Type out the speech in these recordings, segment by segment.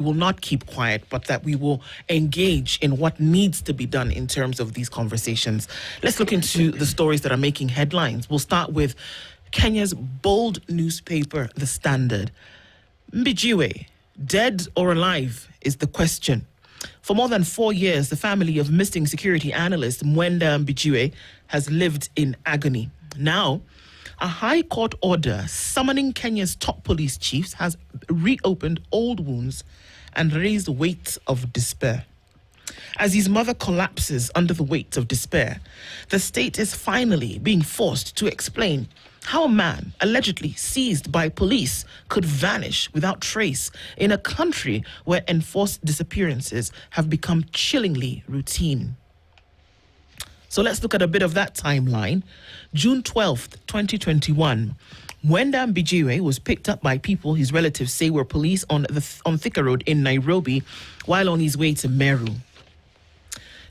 will not keep quiet, but that we will engage in what needs to be done in terms of these conversations. Let's look into the stories that are making headlines. We'll start with Kenya's bold newspaper, The Standard. Mbijiwe, dead or alive, is the question. For more than 4 years, the family of missing security analyst Mwenda Mbijiwe has lived in agony. Now, a high court order summoning Kenya's top police chiefs has reopened old wounds and raised weights of despair. As his mother collapses under the weight of despair, the state is finally being forced to explain how a man allegedly seized by police could vanish without trace in a country where enforced disappearances have become chillingly routine. So let's look at a bit of that timeline. June 12th, 2021. Mwenda Mbijiwe was picked up by people his relatives say were police on Thika Road in Nairobi while on his way to Meru.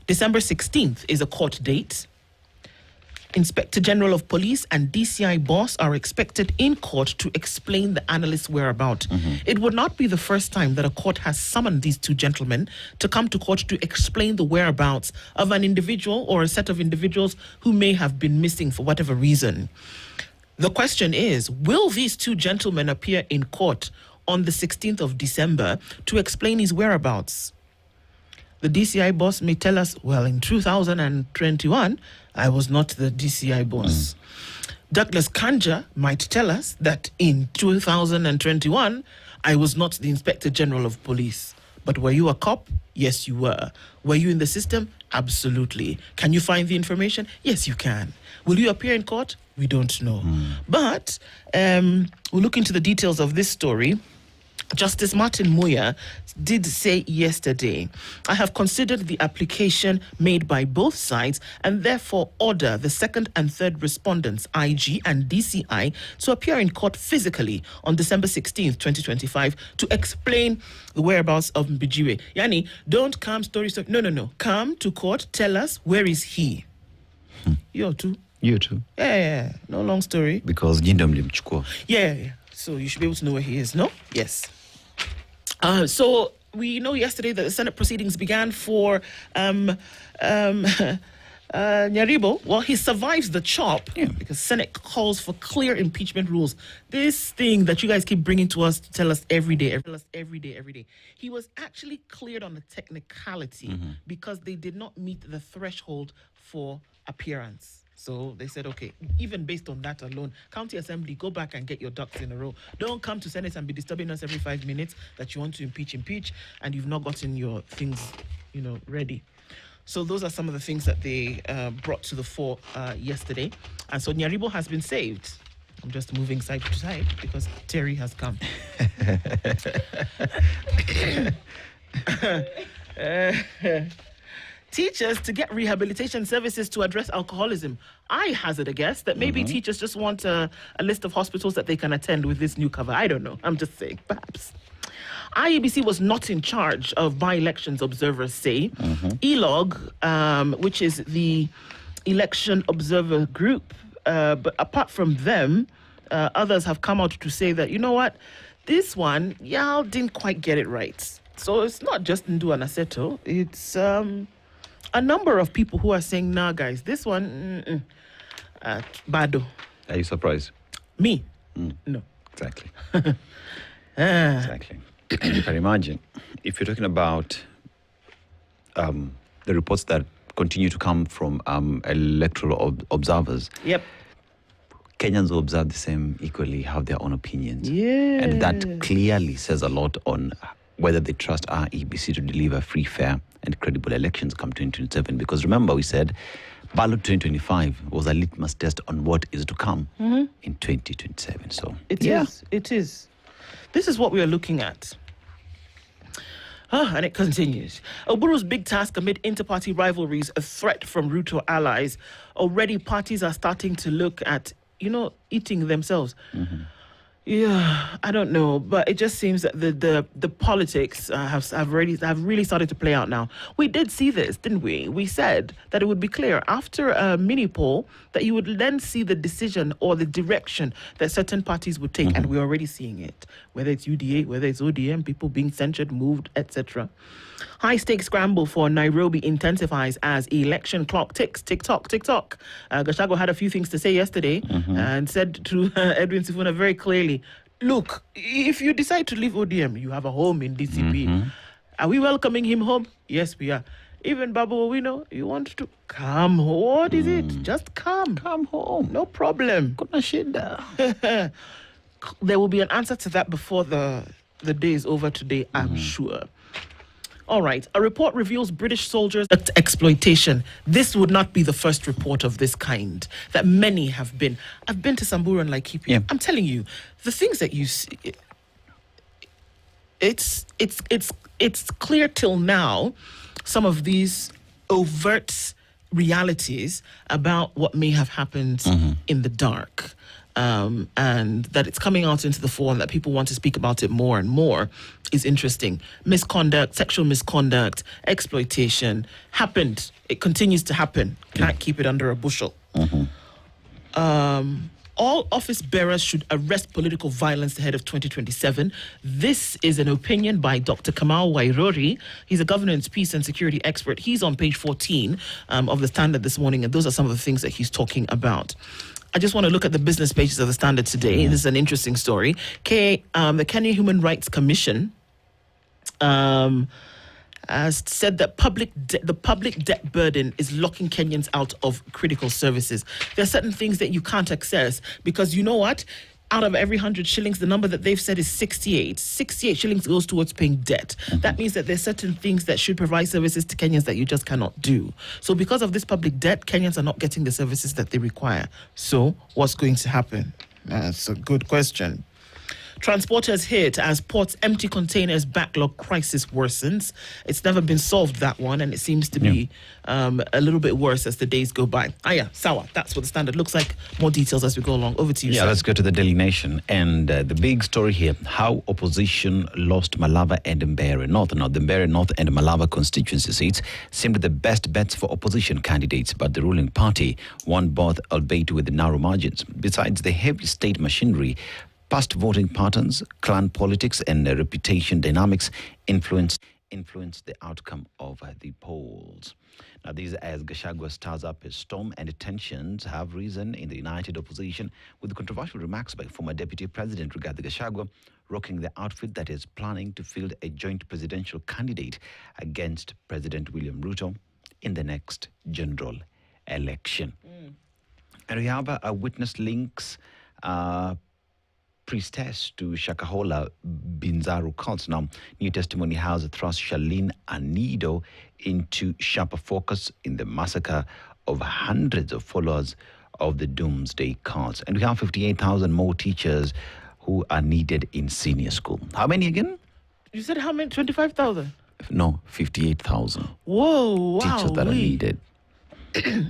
December 16th is a court date. Inspector General of Police and DCI boss are expected in court to explain the analyst's whereabouts. It would not be the first time that a court has summoned these two gentlemen to come to court to explain the whereabouts of an individual or a set of individuals who may have been missing for whatever reason. The question is, will these two gentlemen appear in court on the 16th of December to explain his whereabouts? The DCI boss may tell us, well, in 2021, I was not the DCI boss. Douglas Kanja might tell us that in 2021, I was not the Inspector General of Police. But were you a cop? Yes, you were. Were you in the system? Absolutely. Can you find the information? Yes, you can. Will you appear in court? We don't know. But we'll look into the details of this story. Justice Martin Muya did say yesterday, I have considered the application made by both sides and therefore order the second and third respondents, IG and DCI, to appear in court physically on December 16th, 2025 to explain the whereabouts of Mbijiwe. Yani, don't come story. No. Come to court, tell us, where is he? You too. You too. Yeah. No long story. Because Jindom Limchukwo. Yeah. So you should be able to know where he is, no? Yes. So we know yesterday that the Senate proceedings began for Nyaribo. Well, he survives the chop because Senate calls for clear impeachment rules. This thing that you guys keep bringing to us to tell us every day. He was actually cleared on a technicality because they did not meet the threshold for appearance. So they said, okay, even based on that alone, County Assembly, go back and get your ducks in a row. Don't come to Senate and be disturbing us every 5 minutes that you want to impeach, and you've not gotten your things, ready. So those are some of the things that they brought to the fore yesterday. And so Nyaribo has been saved. I'm just moving side to side because Terry has come. Teachers to get rehabilitation services to address alcoholism. I hazard a guess that maybe teachers just want a list of hospitals that they can attend with this new cover. I don't know. I'm just saying, perhaps. IEBC was not in charge of by-elections, observers say. ELOG, which is the election observer group, but apart from them, others have come out to say that, you know what, this one, y'all didn't quite get it right. So it's not just Ndu and Aseto, it's a number of people who are saying, nah, guys, this one, bado. Are you surprised? Me? No. Exactly. Exactly. You can imagine, if you're talking about the reports that continue to come from electoral observers. Yep. Kenyans who observe the same equally have their own opinions. Yeah. And that clearly says a lot on whether they trust our EBC to deliver free, fair, and credible elections come 2027. Because remember, we said ballot 2025 was a litmus test on what is to come in 2027. So it is. This is what we are looking at. And it continues. Oburu's big task amid inter-party rivalries, a threat from Ruto allies. Already parties are starting to look at, eating themselves. Yeah, I don't know, but it just seems that the politics have really started to play out now. We did see this, didn't we? We said that it would be clear after a mini poll that you would then see the decision or the direction that certain parties would take, and we're already seeing it. Whether it's UDA, whether it's ODM, people being censured, moved, etc. High stakes scramble for Nairobi intensifies as election clock ticks. Tick tock, tick tock. Gachagua had a few things to say yesterday and said to Edwin Sifuna very clearly, look, if you decide to leave ODM, you have a home in DCP. Are we welcoming him home? Yes, we are. Even Babu Owino, you want to come home? What is it? Just come. Come home. No problem. Kuna shida. There will be an answer to that before the day is over today, I'm sure. All right. A report reveals British soldiers exploitation. This would not be the first report of this kind that many have been. I've been to Samburu and Laikipia. Yeah. I'm telling you, the things that you see, it's clear till now some of these overt realities about what may have happened in the dark. And that it's coming out into the fore and that people want to speak about it more and more is interesting. Misconduct, sexual misconduct, exploitation happened. It continues to happen. Can't keep it under a bushel. All office bearers should arrest political violence ahead of 2027. This is an opinion by Dr. Kamal Wairori. He's a governance, peace and security expert. He's on page 14 of the Standard this morning, and those are some of the things that he's talking about. I just want to look at the business pages of the Standard today. This is an interesting story. The Kenya Human Rights Commission has said that the public debt burden is locking Kenyans out of critical services. There are certain things that you can't access because you know what? Out of every 100 shillings, the number that they've said is 68. 68 shillings goes towards paying debt. That means that there's certain things that should provide services to Kenyans that you just cannot do. So because of this public debt, Kenyans are not getting the services that they require. So what's going to happen? That's a good question. Transporters hit as ports empty containers backlog crisis worsens. It's never been solved, that one, and it seems to be a little bit worse as the days go by. Sawa, that's what the Standard looks like. More details as we go along. Over to you, Yeah, sir. let's go to the Daily Nation. And the big story here, how opposition lost Malava and Mbeere North. Now, the Mbeere North and Malava constituency seats seemed the best bets for opposition candidates, but the ruling party won both, albeit with narrow margins. Besides the heavy state machinery, past voting patterns, clan politics, and reputation dynamics influence the outcome of the polls. Now, these as Gachagua stirs up a storm, and tensions have risen in the united opposition, with controversial remarks by former Deputy President Rigathi Gachagua rocking the outfit that is planning to field a joint presidential candidate against President William Ruto in the next general election. And we have a witness links priestess to Shakahola Binzaru cults. Now, new testimony has thrust Charlene Anido into sharper focus in the massacre of hundreds of followers of the Doomsday cults. And we have 58,000 more teachers who are needed in senior school. How many again? You said how many? 25,000? No, 58,000 Whoa, wow. teachers that are needed.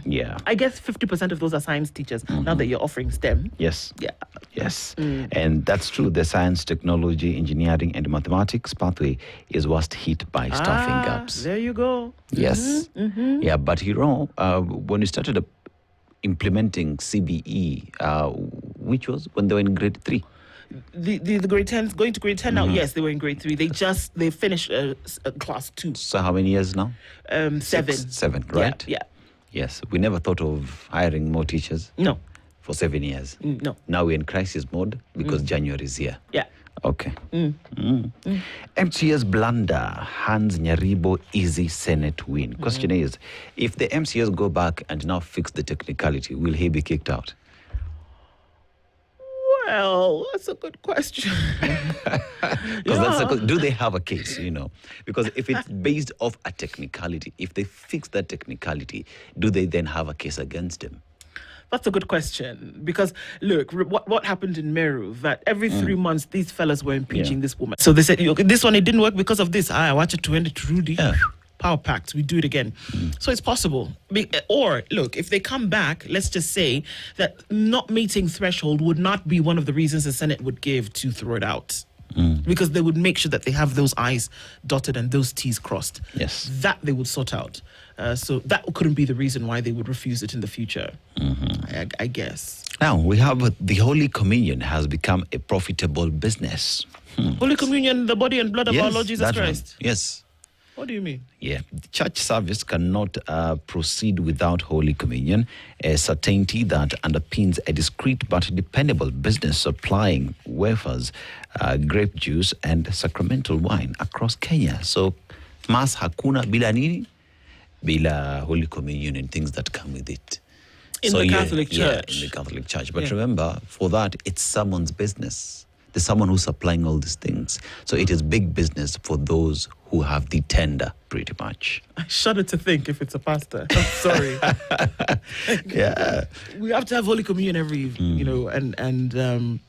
Yeah. I guess 50% of those are science teachers now that you're offering STEM. Yes. Yeah. Yes. And that's true. The science, technology, engineering, and mathematics pathway is worst hit by staffing gaps. There you go. Yes. Yeah, but when we started implementing CBE, which was when they were in grade 3. The grade 10s going to grade 10 now. Yes, they were in grade 3. They finished class 2. So how many years now? 7. 7, right? Yeah. Yes. We never thought of hiring more teachers. No. For 7 years. No. Now we're in crisis mode because January is here. Yeah. Okay. MCS blunder hands Nyaribo easy Senate win. Question is, if the MCS go back and now fix the technicality, will he be kicked out? Well, that's a good question. Do they have a case, Because if it's based off a technicality, if they fix that technicality, do they then have a case against him? That's a good question. Because, look, what happened in Meru, that every 3 months, these fellas were impeaching this woman. So they said, this one, it didn't work because of this. I watch it to end it, Rudy. Yeah. power pact, we do it again. So it's possible. Or, look, if they come back, let's just say that not meeting threshold would not be one of the reasons the Senate would give to throw it out. Because they would make sure that they have those I's dotted and those T's crossed. Yes. That they would sort out. So that couldn't be the reason why they would refuse it in the future, I guess. Now, we have the Holy Communion has become a profitable business. Holy Communion, the body and blood of our Lord Jesus that one. Christ. Yes. What do you mean? Yeah, the church service cannot proceed without Holy Communion, a certainty that underpins a discreet but dependable business supplying wafers, grape juice, and sacramental wine across Kenya. So, Mass hakuna bila nini? Bila Holy Communion and things that come with it. In the Catholic Church. Yeah, in the Catholic Church. But remember, for that, it's someone's business. There's someone who's supplying all these things. So it is big business for those who have the tender, pretty much. I shudder to think if it's a pastor. I'm sorry. Yeah. We have to have Holy Communion every evening, and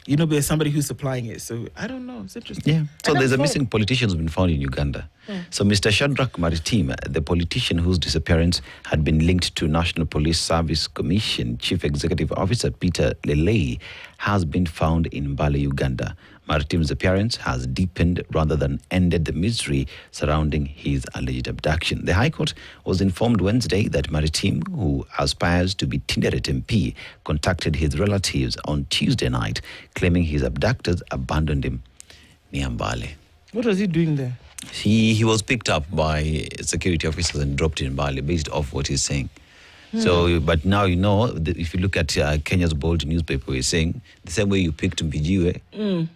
there's somebody who's supplying it. So I don't know. It's interesting. Yeah. So there's a missing politician who's been found in Uganda. So Mr. Shadrach Maritim, the politician whose disappearance had been linked to National Police Service Commission Chief Executive Officer Peter Lelei, has been found in Mbale, Uganda. Maritim's appearance has deepened rather than ended the mystery surrounding his alleged abduction. The High Court was informed Wednesday that Maritim, who aspires to be Tinderet MP, contacted his relatives on Tuesday night, claiming his abductors abandoned him near Mbale. What was he doing there? He was picked up by security officers and dropped in Mbale based off what he's saying. So, but now if you look at Kenya's Bold newspaper, he's saying the same way you picked Mbijiwe.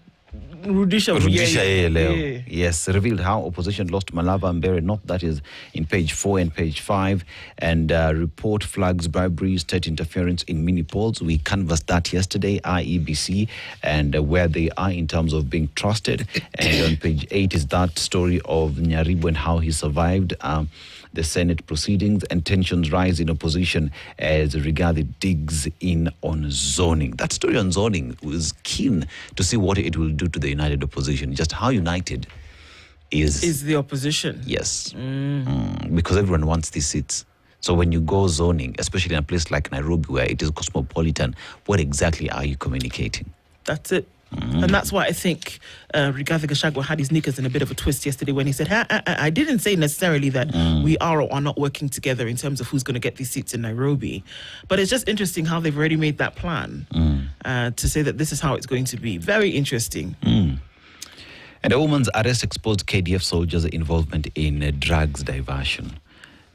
Rudisha Leo. Yes, revealed how opposition lost Malava and Mbere North. That is in page 4 and page 5. And report flags bribery, state interference in mini polls. We canvassed that yesterday, IEBC, and where they are in terms of being trusted. And on page 8 is that story of Nyaribo and how he survived the Senate proceedings, and tensions rise in opposition as Rigathi digs in on zoning. That story on zoning was keen to see what it will do to the united opposition, just how united is the opposition. Yes. Because everyone wants these seats. So when you go zoning, especially in a place like Nairobi where it is cosmopolitan, what exactly are you communicating? That's it. And that's why I think Rigathi Gachagua had his knickers in a bit of a twist yesterday when he said, I didn't say necessarily that we are or are not working together in terms of who's going to get these seats in Nairobi. But it's just interesting how they've already made that plan to say that this is how it's going to be. Very interesting. And a woman's arrest exposed KDF soldiers' involvement in drugs diversion.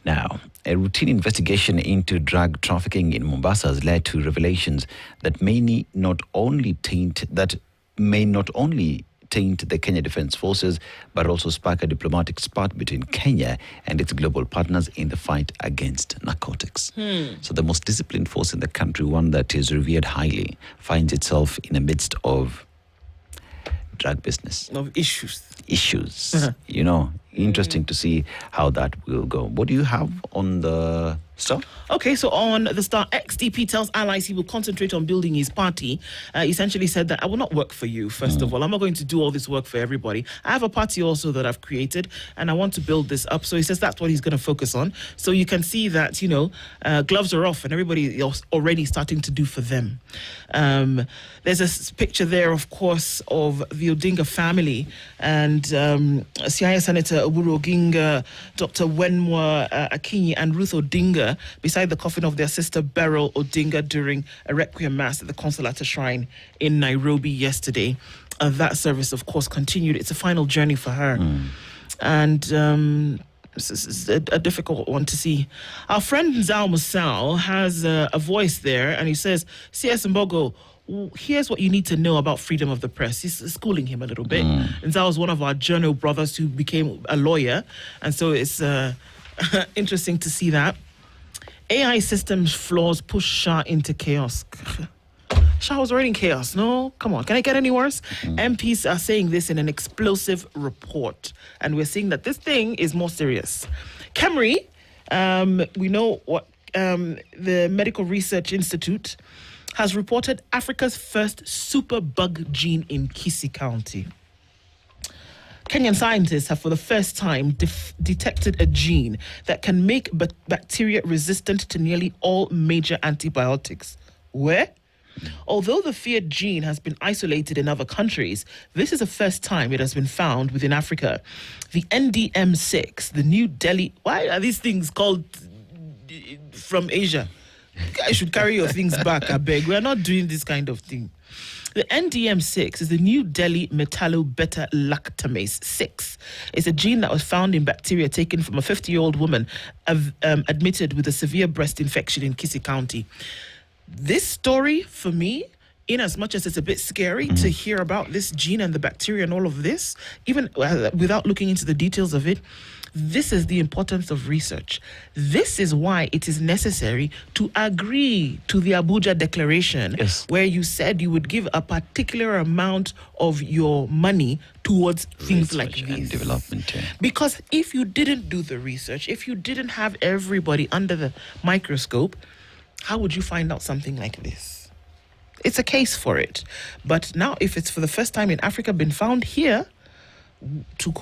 Now, a routine investigation into drug trafficking in Mombasa has led to revelations that may not only taint the Kenya Defence Forces, but also spark a diplomatic spat between Kenya and its global partners in the fight against narcotics. So the most disciplined force in the country, one that is revered highly, finds itself in the midst of drug business. Of issues. Interesting to see how that will go. What do you have on the Star? Okay, so on the Star, ex-DP tells allies he will concentrate on building his party. Essentially said that I will not work for you, first of all. I'm not going to do all this work for everybody. I have a party also that I've created, and I want to build this up. So he says that's what he's going to focus on. So you can see that, gloves are off and everybody is already starting to do for them. There's a picture there, of course, of the Odinga family and Siaya Senator Oburu Oginga, Dr. Wenwa Akinyi and Ruth Odinga beside the coffin of their sister Beryl Odinga during a requiem mass at the Consolata Shrine in Nairobi yesterday. That service, of course, continued. It's a final journey for her. And it's a difficult one to see. Our friend Nzao Musau has a voice there, and he says, C.S. Mbogo, here's what you need to know about freedom of the press. He's schooling him a little bit. Nzao is one of our journal brothers who became a lawyer, and so it's interesting to see that. AI systems flaws push Shah into chaos. Shah was already in chaos. No, come on. Can it get any worse? MPs are saying this in an explosive report. And we're seeing that this thing is more serious. Kemri, we know what the Medical Research Institute has reported Africa's first super bug gene in Kisii County. Kenyan scientists have for the first time detected a gene that can make bacteria resistant to nearly all major antibiotics. Where? Although the feared gene has been isolated in other countries, this is the first time it has been found within Africa. The NDM6, the New Delhi... Why are these things called from Asia? You guys should carry your things back, I beg. We are not doing this kind of thing. The NDM6 is the New Delhi metallo-beta-lactamase 6. It's a gene that was found in bacteria taken from a 50-year-old woman admitted with a severe breast infection in Kisii County. This story, for me, in as much as it's a bit scary to hear about this gene and the bacteria and all of this, even without looking into the details of it, this is the importance of research. This is why it is necessary to agree to the Abuja Declaration, where you said you would give a particular amount of your money towards things like this. And development. Yeah. Because if you didn't do the research, if you didn't have everybody under the microscope, how would you find out something like this? It's a case for it. But now, if it's for the first time in Africa been found here, to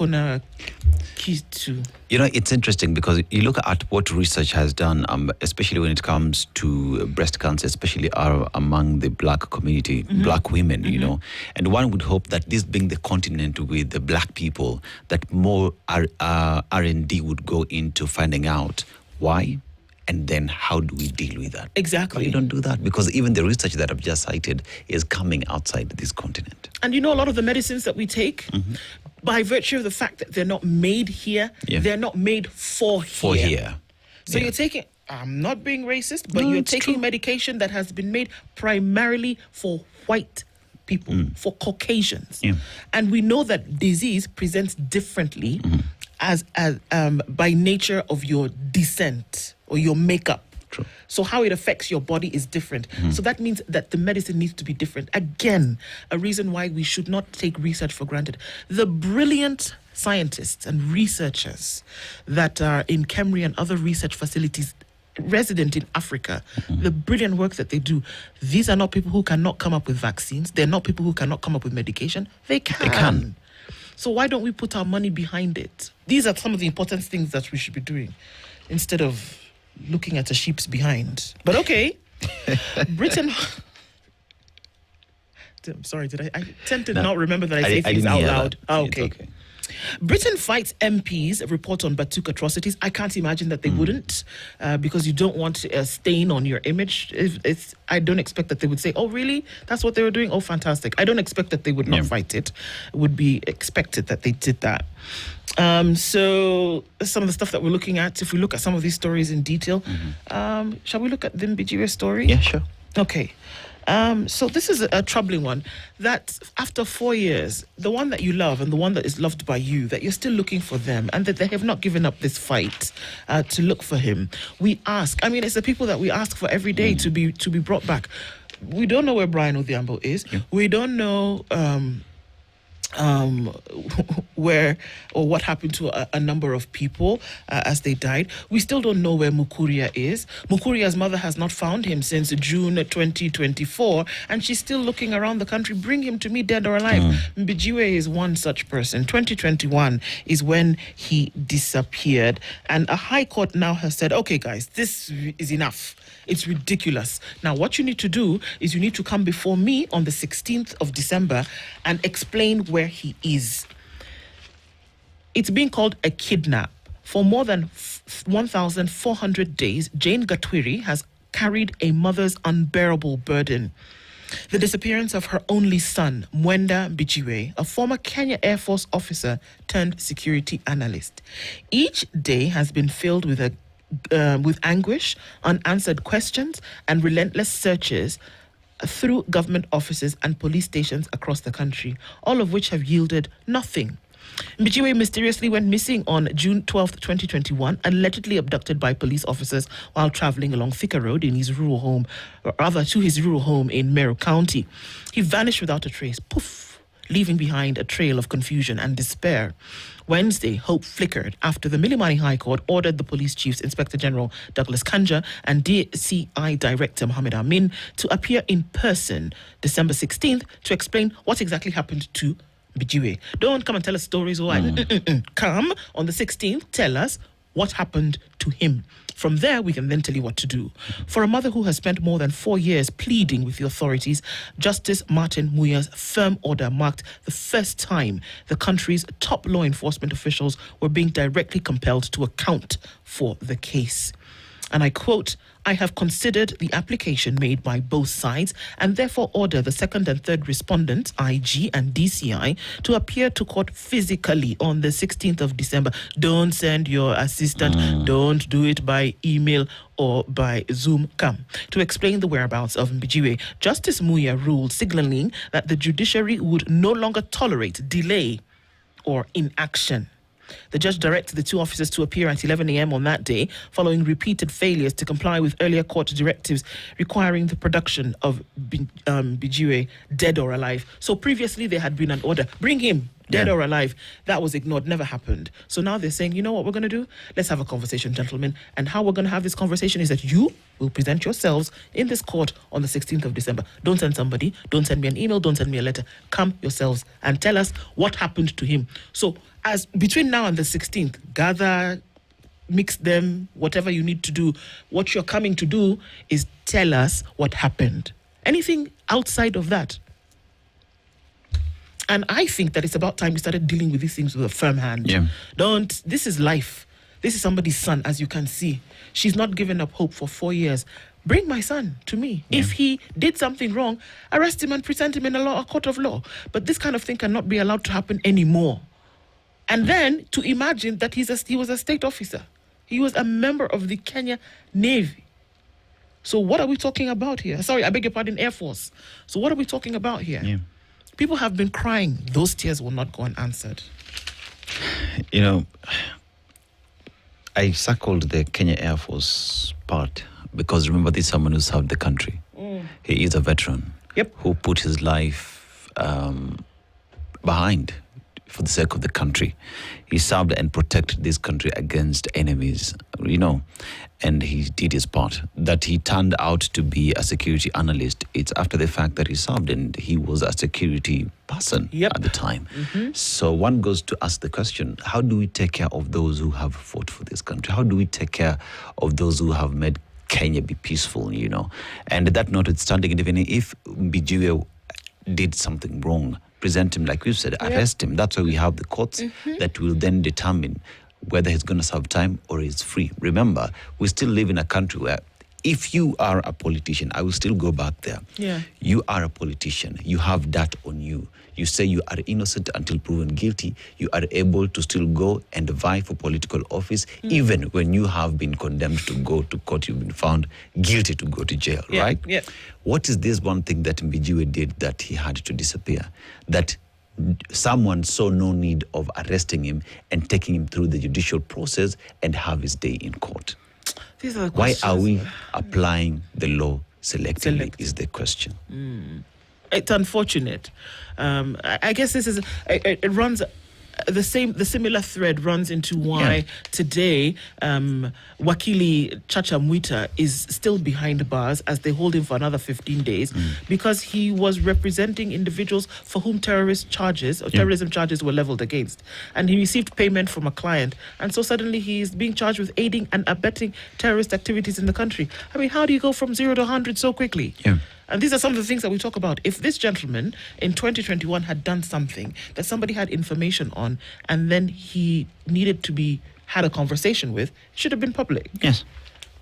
you know, it's interesting because you look at what research has done, especially when it comes to breast cancer, especially among the black community, black women, you know. And one would hope that this being the continent with the black people, that more R&D would go into finding out why. And then how do we deal with that? Exactly. But you don't do that because even the research that I've just cited is coming outside this continent. And you know, a lot of the medicines that we take, by virtue of the fact that they're not made here, they're not made for here. So you're taking, I'm not being racist, but you're taking medication that has been made primarily for white people, for Caucasians. And we know that disease presents differently as by nature of your descent or your makeup. True. So how it affects your body is different. So that means that the medicine needs to be different. Again, a reason why we should not take research for granted. The brilliant scientists and researchers that are in KEMRI and other research facilities resident in Africa, the brilliant work that they do, these are not people who cannot come up with vaccines. They're not people who cannot come up with medication. They can. So why don't we put our money behind it? These are some of the important things that we should be doing instead of looking at a sheep's behind. But okay, Britain... I'm sorry, I tend to not remember that I say things out loud. Okay. Britain fights MPs report on Batuk atrocities. I can't imagine that they wouldn't, because you don't want a stain on your image. I don't expect that they would say, oh, really? That's what they were doing? Oh, fantastic. I don't expect that they would not fight it. It would be expected that they did that. So some of the stuff that we're looking at, if we look at some of these stories in detail, shall we look at the Mbijiwe story? Yeah, sure. Okay. So this is a troubling one, that after 4 years, the one that you love and the one that is loved by you, that you're still looking for them and that they have not given up this fight to look for him. We ask, I mean, it's the people that we ask for every day to be brought back. We don't know where Brian Odhiambo is. We don't know where or what happened to a number of people as they died. We still don't know where Mukuria is. Mukuria's mother has not found him since June 2024, and she's still looking around the country. Bring him to me, dead or alive. Mbijiwe is one such person. 2021 is when he disappeared, and a high court now has said, okay, guys, this is enough. It's ridiculous. Now, what you need to do is you need to come before me on the 16th of December and explain where he is. It's being called a kidnap. For more than 1,400 days, Jane Gatwiri has carried a mother's unbearable burden. The disappearance of her only son, Mwenda Mbijiwe, a former Kenya Air Force officer turned security analyst. Each day has been filled with anguish, unanswered questions, and relentless searches through government offices and police stations across the country, all of which have yielded nothing. Mbijiwe mysteriously went missing on June 12, 2021, allegedly abducted by police officers while traveling along Thika Road in his rural home, or rather to his rural home in Meru County. He vanished without a trace, poof, leaving behind a trail of confusion and despair. Wednesday, hope flickered after the Milimani High Court ordered the police chiefs, Inspector General Douglas Kanja and DCI Director Mohammed Amin, to appear in person December 16th to explain what exactly happened to Mbijiwe. Don't come and tell us stories. Come on the 16th, tell us what happened to him. From there, we can then tell you what to do. For a mother who has spent more than 4 years pleading with the authorities, Justice Martin Muya's firm order marked the first time the country's top law enforcement officials were being directly compelled to account for the case. And I quote, "I have considered the application made by both sides and therefore order the second and third respondents, IG and DCI, to appear to court physically on the 16th of December. Don't send your assistant. Don't do it by email or by Zoom. Come." To explain the whereabouts of Mbijiwe, Justice Muya ruled, signaling that the judiciary would no longer tolerate delay or inaction. The judge directed the two officers to appear at 11 a.m. on that day, following repeated failures to comply with earlier court directives requiring the production of Mbijiwe, dead or alive. So previously there had been an order, bring him, dead or alive. That was ignored, never happened. So now they're saying, you know what we're going to do? Let's have a conversation, gentlemen. And how we're going to have this conversation is that you will present yourselves in this court on the 16th of December. Don't send somebody, don't send me an email, don't send me a letter. Come yourselves and tell us what happened to him. So as between now and the 16th, gather, mix them, whatever you need to do. What you're coming to do is tell us what happened. Anything outside of that. And I think that it's about time we started dealing with these things with a firm hand. Yeah. This is life. This is somebody's son, as you can see. She's not given up hope for 4 years. Bring my son to me. Yeah. If he did something wrong, arrest him and present him in a court of law. But this kind of thing cannot be allowed to happen anymore. And then to imagine that he was a state officer. He was a member of the Kenya Navy. So what are we talking about here? Sorry, I beg your pardon, Air Force. So what are we talking about here? Yeah. People have been crying. Those tears will not go unanswered. You know, I circled the Kenya Air Force part because remember, this is someone who served the country. He is a veteran. Yep. Who put his life behind for the sake of the country. He served and protected this country against enemies, you know, and he did his part. That he turned out to be a security analyst, it's after the fact that he served and he was a security person at the time. So one goes to ask the question, how do we take care of those who have fought for this country? How do we take care of those who have made Kenya be peaceful, you know? And that notwithstanding, even if Mbijiwe did something wrong, present him, like we've said, arrest him. That's why we have the courts that will then determine whether he's going to serve time or he's free. Remember, we still live in a country where if you are a politician, I will still go back there. Yeah. You are a politician. You have that on you. You say you are innocent until proven guilty. You are able to still go and vie for political office, even when you have been condemned to go to court. You've been found guilty to go to jail, right? Yeah. What is this one thing that Mbijiwe did that he had to disappear? That someone saw no need of arresting him and taking him through the judicial process and have his day in court. These are the Why questions. are we applying the law selectively is the question. It's unfortunate. I guess this is it runs the similar thread runs into why today Wakili Chacha Mwita is still behind bars as they hold him for another 15 days because he was representing individuals for whom terrorism charges were leveled against, and he received payment from a client, and so suddenly he is being charged with aiding and abetting terrorist activities in the country. I mean, how do you go from 0 to 100 so quickly? And these are some of the things that we talk about. If this gentleman in 2021 had done something that somebody had information on and then he needed to be had a conversation with, it should have been public. Yes.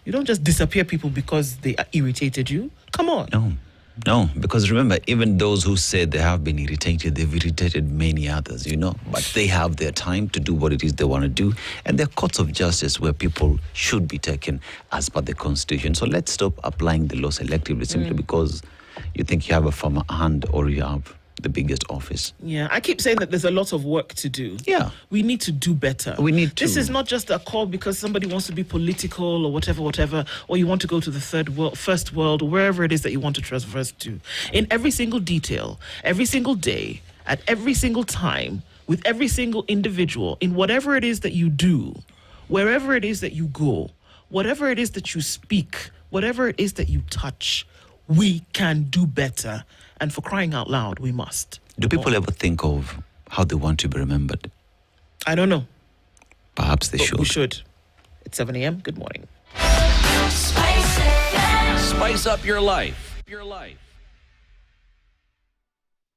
You don't just disappear people because they irritated you. Come on. No, because remember, even those who said they have been irritated, they've irritated many others, you know. But they have their time to do what it is they want to do. And there are courts of justice where people should be taken as per the Constitution. So let's stop applying the law selectively simply because you think you have a firm hand or you have the biggest office. Yeah, I keep saying that there's a lot of work to do. Yeah. We need to do better. We need to. This is not just a call because somebody wants to be political or whatever, or you want to go to the first world, wherever it is that you want to traverse to. In every single detail, every single day, at every single time, with every single individual, in whatever it is that you do, wherever it is that you go, whatever it is that you speak, whatever it is that you touch, we can do better. And for crying out loud, we must. Do people ever think of how they want to be remembered. I don't know. Perhaps they But should. we should. It's 7 a.m. Good morning. Spice up your life.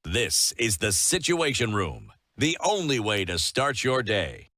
This is the Situation Room, the only way to start your day.